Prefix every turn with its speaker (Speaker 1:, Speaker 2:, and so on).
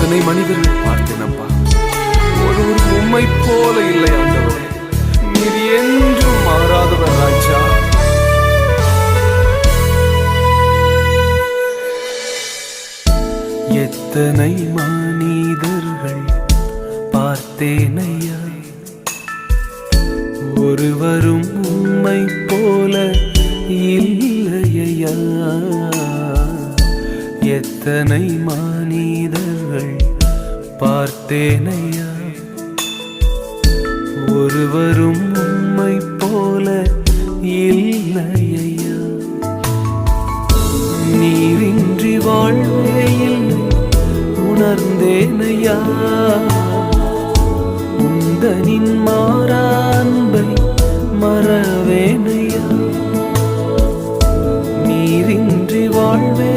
Speaker 1: எத்தனை மனிதர்கள் பார்த்தேனப்பா, ஒரு உம்மை போல இல்லை ஆண்டவரே. நீர் என்றும் மாறாதவர் ராஜா. எத்தனை மனிதர்கள் பார்த்தேனையா, ஒருவரும் உம்மை போல இல்லையா. எத்தனை மனிதர்கள் பார்த்தேனையா, ஒருவரும் உம்மை போல இல்லையா. நீரின்றி வாழ்வே இல்லை உணர்ந்தேனையா, உந்தனின் மாறா அன்பை மறவேனையா. நீரின்றி வாழ்வே